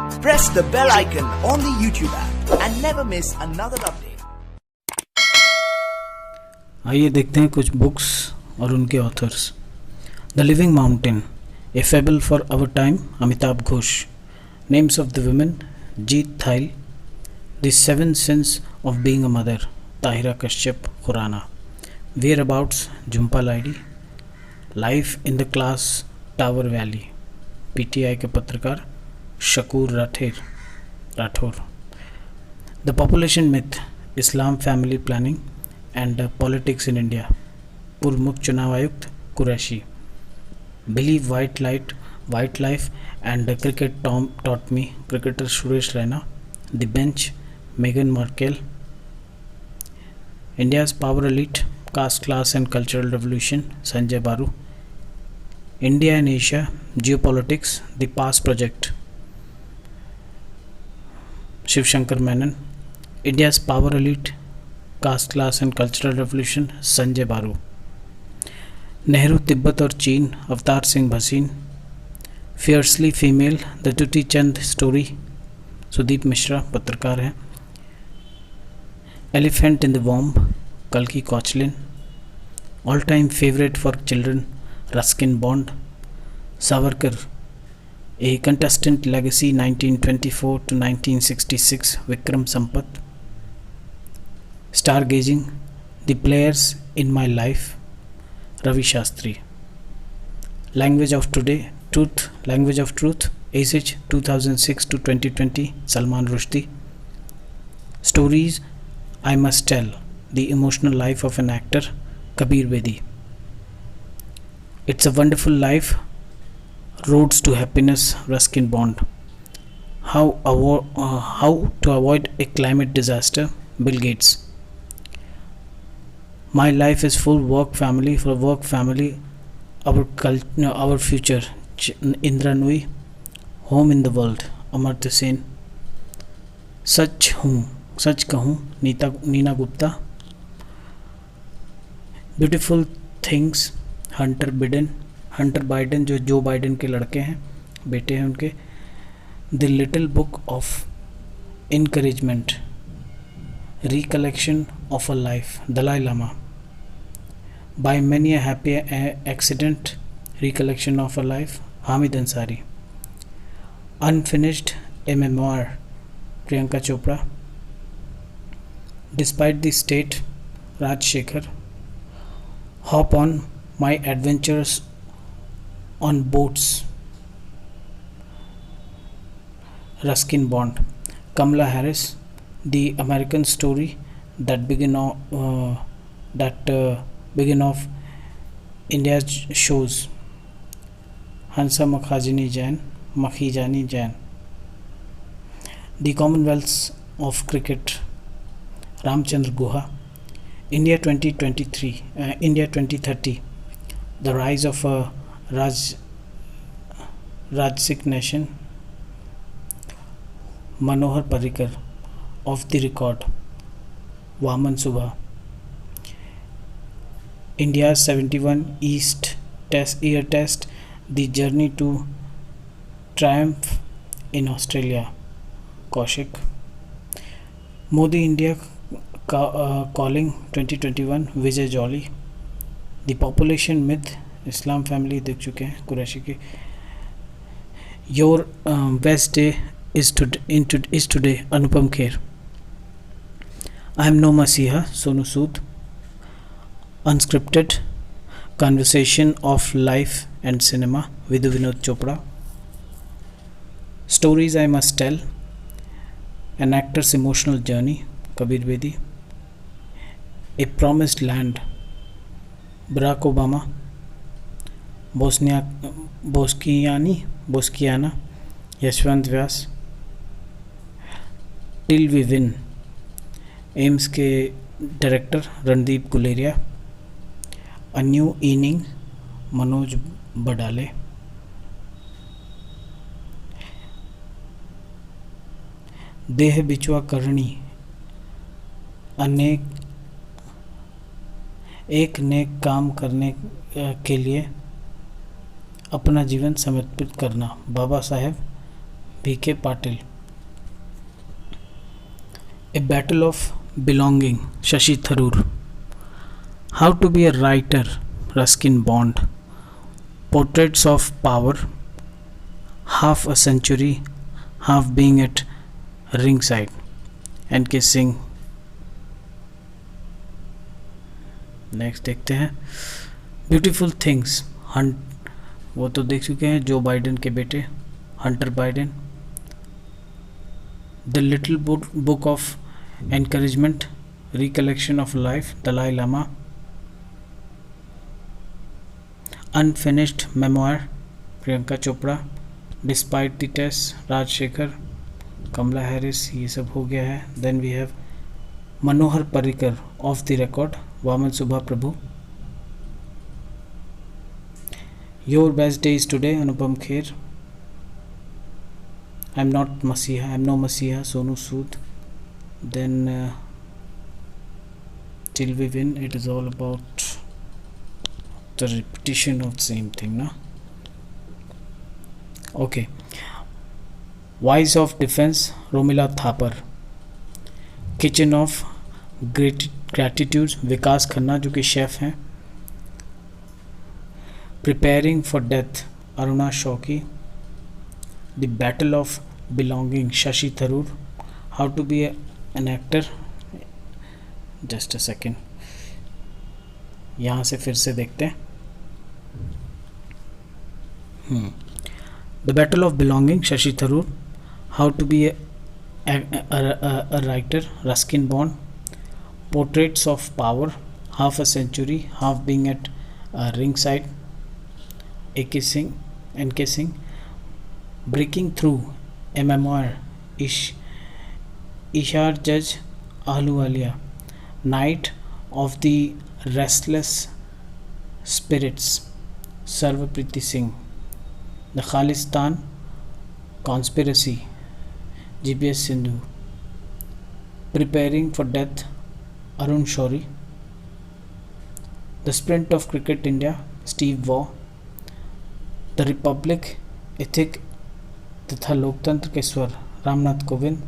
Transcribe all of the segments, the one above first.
Press the bell icon on the YouTube app and never miss another update. आइए देखते हैं कुछ books और उनके authors. The living mountain, a fable for our time, Amitabh Ghosh. Names of the women, Jeet Thayil. The seven sins of being a mother, Tahira Kashyap Khurrana. Whereabouts, Jhumpa Lahiri. Life in the clock tower valley, PTI के पत्रकार Shakoor Rather. The population myth, Islam family planning and politics in India, पूर्व मुख्य चुनाव आयुक्त Qureshi. Believe what life and cricket taught me, cricketer Suresh Raina. The bench, मेगन Markle. India's power elite, caste class and cultural revolution, Sanjay Baru. India and Asia, geopolitics, the past project, Shivshankar Menon. India's power elite, caste class and cultural revolution, Sanjay Baru. Nehru, तिब्बत और चीन, Avtar Singh Bhasin. Fiercely female, the Dutee Chand story, Sudeep Mishra पत्रकार हैं। Elephant in the womb, कल्कि Koechlin. All time favourite for children, Ruskin Bond. Savarkar, a contested legacy 1924 to 1966, Vikram Sampat. Star gazing, the players in my life, Ravi Shastri. Language of today, language of truth, as 2006 to 2020, Salman Rushdie. Stories I must tell, the emotional life of an actor, Kabir Bedi. It's a wonderful life, roads to happiness, Ruskin Bond. How to avoid a climate disaster, Bill Gates. My life is full work family, our future, Indra Nui। Home in the world, Amartya Sen। सच कहूँ, Neena Gupta. Beautiful things, Hunter Biden Joe Biden के लड़के हैं, बेटे हैं उनके। The little book of encouragement, recollection of a life, Dalai Lama. By many a happy accident, recollection of a life, Hamid Ansari। Unfinished, a memoir, Priyanka Chopra। Despite the state, Raj Shekhar। Hop on my adventures on boats, Ruskin Bond। Kamala Harris, the American story that began of India's shows, Hansa Makhijani Jain। The Commonwealth of Cricket, Ramchandra Guha। India 2030, the rise of a Rajsik nation, Manohar Parrikar। Off the record, Vaman Subha। India's 71 year test, the journey to triumph in Australia, Kaushik। Modi India calling 2021, Vijay Jolly। The population myth, Islam family देख चुके हैं, कुरैशी की। Your best day is today, Anupam Kher। I am no Masiha, Sonu Sood। Unscripted conversation of life and cinema, Vidhu Vinod Chopra। Stories I must tell, an actor's emotional journey, Kabir Bedi। A promised land, Barack Obama। Boskiana, Yashwant Vyas. Till we win, AIIMS के director Randeep Guleria. A new inning, Manoj Badale. देह बिचवा करणी, एक नेक काम करने के लिए अपना जीवन समर्पित करना, Baba Saheb V.K. Patil. A Battle of Belonging, Shashi Tharoor. How to be a writer, Ruskin Bond. Portraits of Power, Half a Century, Half Being at Ringside, N.K. Singh. Next देखते हैं ब्यूटीफुल थिंग्स, हंट, वो तो देख चुके हैं, जो Biden के बेटे Hunter Biden. The little book of encouragement, recollection of life, Dalai Lama. Unfinished memoir, Priyanka Chopra. Despite the test, Rajshekhar. Kamala Harris, ये सब हो गया है. Then we have Manohar Parrikar, off the record, Waman Subha Prabhu. Your best day is today, Anupam Kher. I am not messiah, I am no messiah, Sonu Sood. Then till we win, it is all about the repetition of same thing ना. Okay. Voice of defence, Romila Thapar. Kitchen of gratitude, Vikas Khanna जो कि chef हैं. Preparing for death, Aruna Shourie. The battle of belonging, Shashi Tharoor. How to be an actor, just a second, यहाँ से फिर से देखते हैं. The battle of belonging, Shashi Tharoor. How to be a writer, Ruskin Bond. Portraits of Power, Half a Century, Half Being at Ringside, A.K. Singh, N.K. Singh. Breaking Through, a memoir, Ishar Judge Ahluwalia. Night of the Restless Spirits, Sarvpriti Singh. The Khalistan Conspiracy, GPS Sindhu. Preparing for Death, Arun Shourie. The Sprint of Cricket India, Steve Waugh. The Republic, Ethic तथा लोकतंत्र के स्वर, Ramnath Kovind.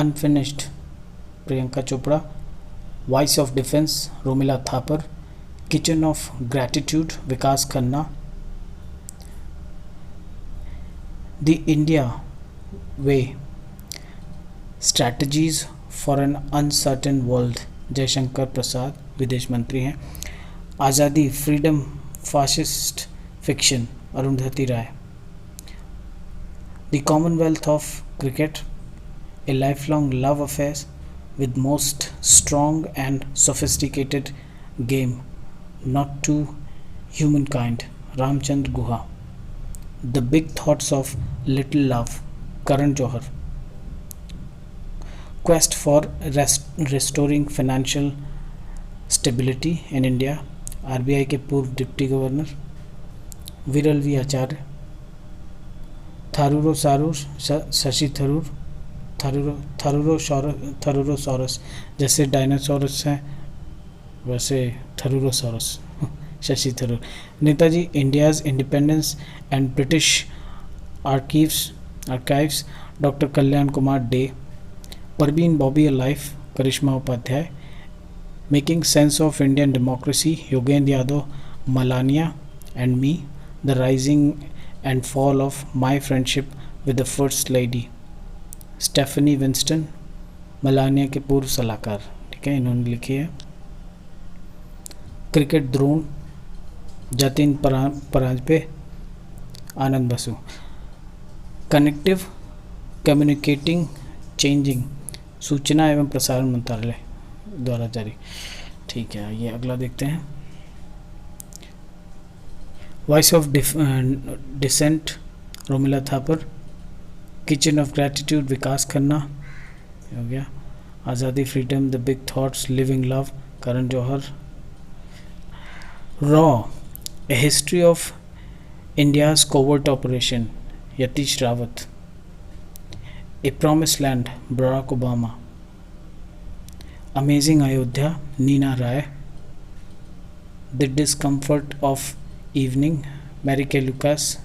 Unfinished, Priyanka Chopra. Voice of Defense, Romila Thapar. Kitchen of Gratitude, Vikas Khanna. The India Way, Strategies for an Uncertain World, Jaishankar Prasad, विदेश मंत्री हैं. आज़ादी, freedom, fascist fiction, Arundhati Roy. The Commonwealth of Cricket, a lifelong love affair with most strong and sophisticated game, not to humankind, Ramachandra Guha. The Big Thoughts of Little Love, Karan Johar. Quest for Restoring Financial Stability in India, RBI के पूर्व deputy governor Viral V Acharya. Tharoorosaurus, Shashi Tharoor. Tharoorosaurus, जैसे dinosaurs हैं वैसे tharoorosaurus, Shashi Tharoor. Netaji, India's independence and British archives, doctor Kalyan Kumar De. Parveen Babi a life, Karishma Upadhyay. Making sense of Indian democracy, Yogendra Yadav, Melania and me. The rising and fall of my friendship with the first lady, Stephanie Winston, Melania के पूर्व सलाहकार. ठीक है, इन्होंने लिखी है. Cricket Drona, Jatin Paranjpe, आनंद Basu. Connective communicating changing, सूचना एवं प्रसारण मंत्रालय द्वारा जारी. ठीक है, ये अगला देखते हैं. Voice of dissent, Romila Thapar. Kitchen of gratitude, Vikas Khanna हो गया. Azadi, freedom, the big thoughts, living love, Karan Johar. रॉ, a history of India's covert operation, Yatish Rawat. A promise land, Barack Obama. Amazing Ayodhya, Neena Rai. The discomfort of evening, Marieke Lucas.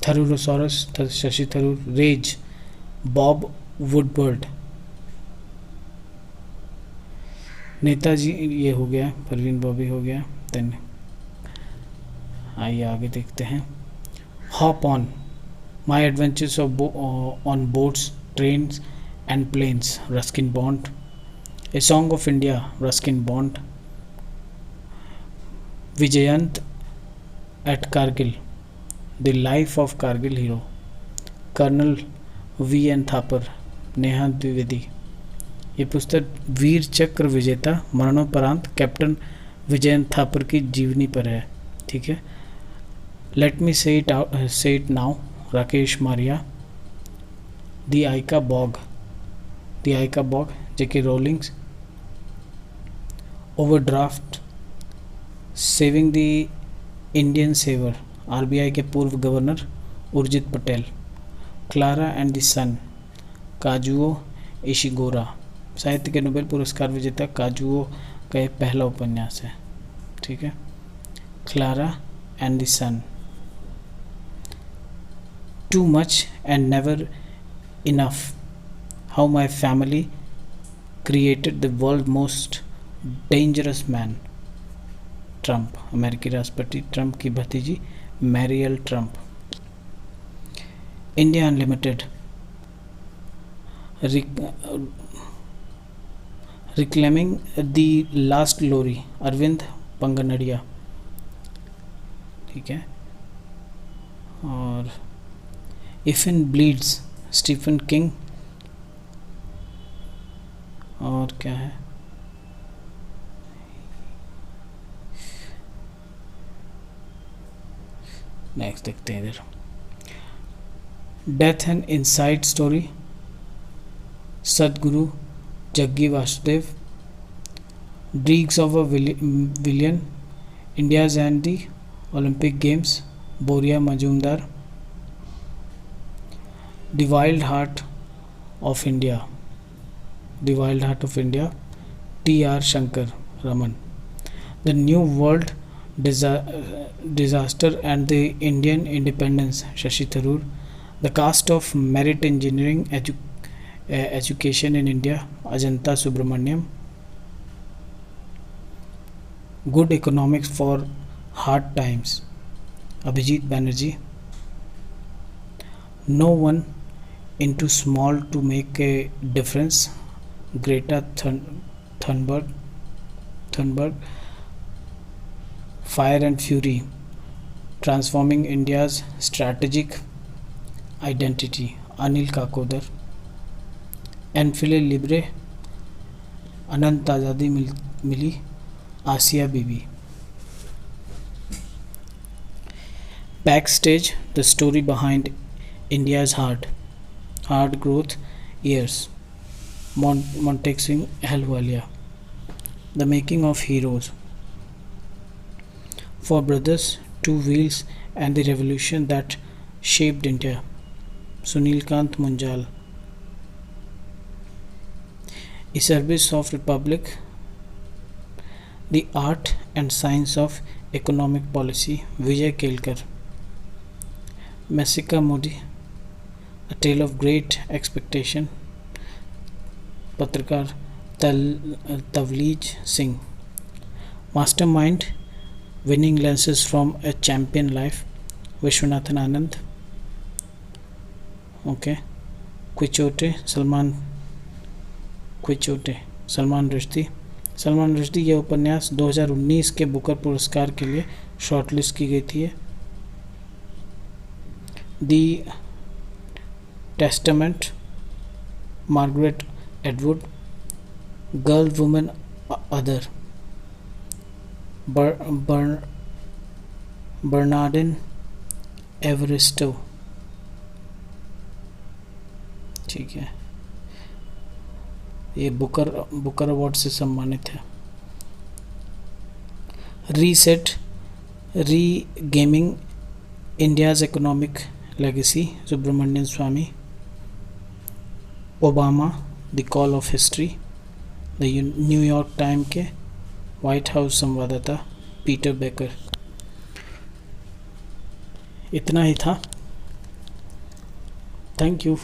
Tharoorosaurus Shashi Tharoor, rage Bob Woodward, Netaji ये हो गया, परवीन बॉबी हो गया। Then आइए आगे देखते हैं। Hop on, my adventures on boats, trains and planes, Ruskin Bond. A song of India, Ruskin Bond. Vijyant at Kargil, the life of Kargil hero, colonel V N Thapar, Neha Dwivedi. ये पुस्तक वीर चक्र विजेता मरणोपरांत कैप्टन विजयंत थापर की जीवनी पर है। ठीक है। Let me say it now, Rakesh Maria. The Ickabog, JK Rowlings. Overdraft, saving the Indian saver, RBI के पूर्व governor Urjit Patel. Klara and the sun, Kazuo Ishiguro, साहित्य के नोबेल पुरस्कार विजेता काजुओ का एक पहला उपन्यास है। ठीक है। Klara and the sun. Too much and never enough, how my family created the world most dangerous man, Trump, अमेरिकी राष्ट्रपति ट्रंप की भतीजी Mary L Trump. India unlimited, reclaiming the last glory, Arvind Panagariya. ठीक है। और if it bleeds, Stephen King. और क्या है, नेक्स्ट देखते हैं इधर। Death and inside story, Sadhguru Jaggi Vasudev. Dreams of a billion, India's and the Olympic games, Boria Majumdar. The wild heart of India, TR. Shankar Raman. The new world disaster and the Indian independence, Shashi Tharoor. The caste of merit engineering education in India, Ajanta Subramaniam. Good economics for hard times, Abhijit Banerjee. No one into small to make a difference, Greta Thunberg. Fire and Fury, Transforming India's Strategic Identity, Anil Kakodar. Enfile Libre, अनंत आज़ादी मिली, आसिया बीबी। Backstage, the story behind India's hard growth years, Montek Singh Ahluwalia. The making of heroes, Four Brothers, Two Wheels and the Revolution that Shaped India, Sunil Kant Munjal. A Service of Republic, The Art and Science of Economic Policy, Vijay Kelkar. Messika Modi, A Tale of Great Expectation, पत्रकार Tavleen Singh. Mastermind, Winning Lenses from a Champion Life, Viswanathan Anand. Okay. Quichotte, Salman Rushdie. Salman Rushdie यह उपन्यास 2019 के Booker पुरस्कार के लिए shortlist की गई थी। The testament, Margaret Atwood. Girl women other, Bernardine Evaristo. ठीक है। ये बुकर अवार्ड से सम्मानित है। रीसेट, री gaming India's economic legacy, Subramanian Swami. Obama, the call of history, the New York time के व्हाइट हाउस संवाददाता पीटर बेकर। इतना ही था। Thank you.